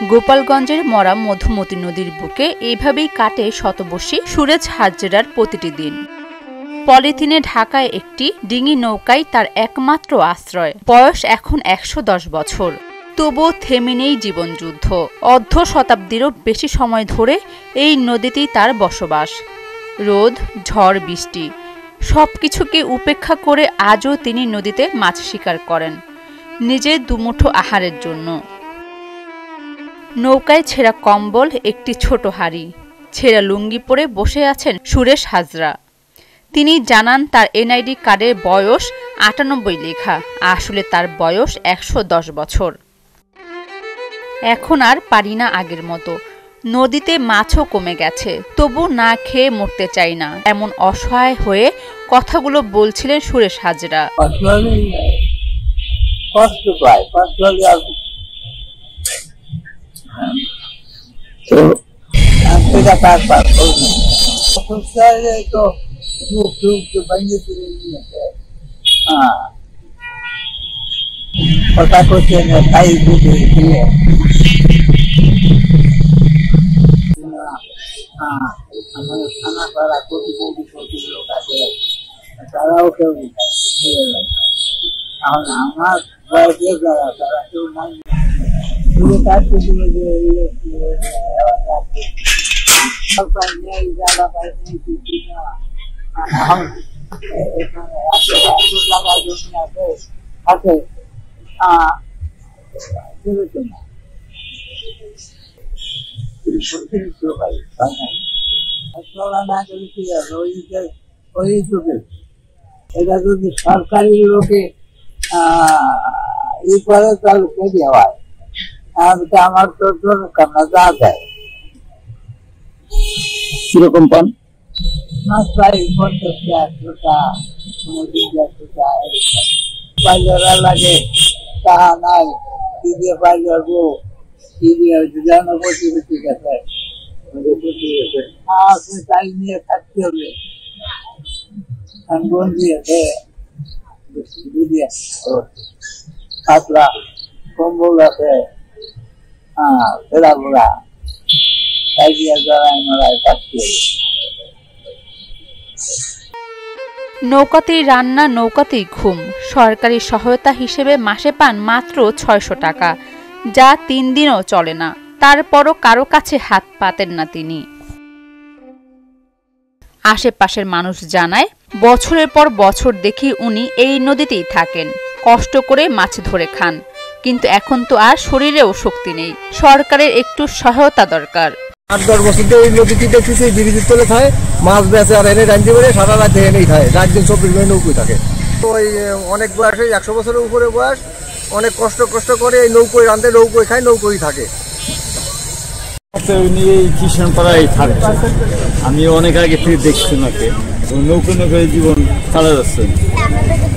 গোপালগঞ্জের মরা মধুমতি নদীর বুকে এইভাবেই কাটে শতবর্ষী সুরেশ হাজরার প্রতিটি দিন। পলিথিনে ঢাকায় একটি ডিঙি নৌকায় তার একমাত্র আশ্রয়। বয়স এখন ১১০ বছর, তবুও থেমে নেই জীবনযুদ্ধ। অর্ধ শতাব্দীরও বেশি সময় ধরে এই নদীতেই তার বসবাস। রোদ, ঝড়, বৃষ্টি সবকিছুকে উপেক্ষা করে আজও তিনি নদীতে মাছ শিকার করেন, নিজের দুমুঠো আহারের জন্য। নৌকায় ছেঁড়া কম্বল, একটি ছোট হাড়ি, ছেঁড়া লুঙ্গি পরে বসে আছেন সুরেশ হাজরা। তিনি জানান তার এনআইডি কার্ডের বয়স ৯৮ লেখা, আসলে তার বয়স ১১০ বছর। এখন আর পারি না আগের মতো, নদীতে মাছও কমে গেছে, তবু না খেয়ে মরতে চাই না, এমন অসহায় হয়ে কথাগুলো বলছিলেন সুরেশ হাজরা। কথা করছে তাই বুঝে আমাদের থানা পাড়া কোটি লোক আছে, তারাও কেউ আমার বয়সের যারা তারা কেউ নাই। এটা যদি সরকারি লোকে ই করে তাহলে কেটে হয়, আমার তো কান্না যা যায়। কিরকম পান? মাছ প্রায় ৫০টা, ১০০টা পাইলরা লাগে, তাহা নাই কি দিয়ে পাইলর গো, কি দিয়ে জানো প্রতিবেশী গেছে, তাই নিয়ে থাকতে হবে। পাতলা কম্বল আছে, ঘোরা তাই দিয়ে জড়াই নড়াই থাকতে হবে। নৌকাতেই রান্না, নৌকাতেই ঘুম। সরকারি সহায়তা হিসেবে মাসে পান মাত্র ৬০০ টাকা, যা ৩ দিনও চলে না। তারপরও কারো কাছে হাত পাতেন না তিনি। আশেপাশের মানুষ জানায়, বছরের পর বছর দেখি উনি এই নদীতেই থাকেন, কষ্ট করে মাছ ধরে খান। কিন্তু এখন তো আর শরীরেও শক্তি নেই, সরকারের একটু সহায়তা দরকার। ৮-১০ বছর ধরে এই নদীটি দেখতেছি, ব্রিজের তলে থাকে, মাছ বেঁচে আর এনে রাঁধতে পারে, সারা রাত এনেই থাকে, রাত দিন ২৪ ঘন্টা নৌকোয় থাকে। তো এই অনেক বয়স, ১০০ বছরের উপরে বয়স, অনেক কষ্ট করে এই নৌকোয় রাঁধে, নৌকোয় খায়, নৌকোয় থাকে। এই কিষান পাড়ায় থাকছে, আমি অনেক আগে থেকে দেখছি ওনাকে, নৌকোয় জীবন চালা যাচ্ছে।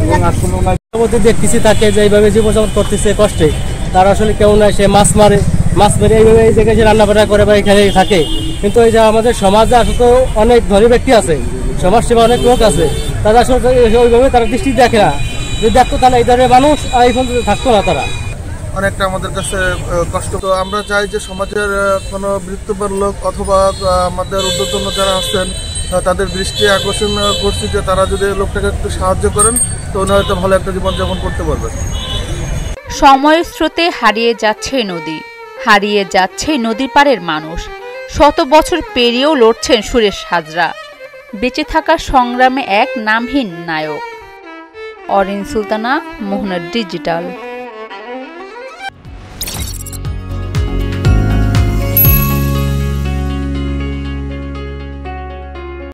এবং আসলে দেখতেছি তাকে যে এইভাবে জীবনযাপন করতেছে কষ্টে, তার আসলে কেমন হয়, সে মাছ মেরে এইভাবে এই জায়গায় যে রান্না বান্না করে বা এখানে থাকে। কিন্তু এই যে আমাদের সমাজে আসলে অনেক ধনী ব্যক্তি আছে, সমাজসেবা অনেক লোক আছে, তারা আসলে ওইভাবে তারা দৃষ্টি দেখে না। যদি দেখতো তাহলে এই ধরনের মানুষ এই পর্যন্ত থাকতো না। তারা অনেকটা আমাদের কাছে কষ্ট। তো আমরা চাই যে সমাজের কোনো বৃত্তবান লোক অথবা আমাদের ঊর্ধ্বতন যারা আছেন তাদের দৃষ্টি আকর্ষণ করছি যে তারা যদি লোকটাকে একটু সাহায্য করেন তো উনি হয়তো ভালো একটা জীবনযাপন করতে পারবেন। সময়ের স্রোতে হারিয়ে যাচ্ছে নদী, হারিয়ে যাচ্ছে নদী পাড়ের মানুষ। ১০০ বছর পেরিয়েও লড়ছেন সুরেশ হাজরা, বেঁচে থাকার সংগ্রামে এক নামহীন নায়ক। অরিন সুলতানা, মোহনা ডিজিটাল।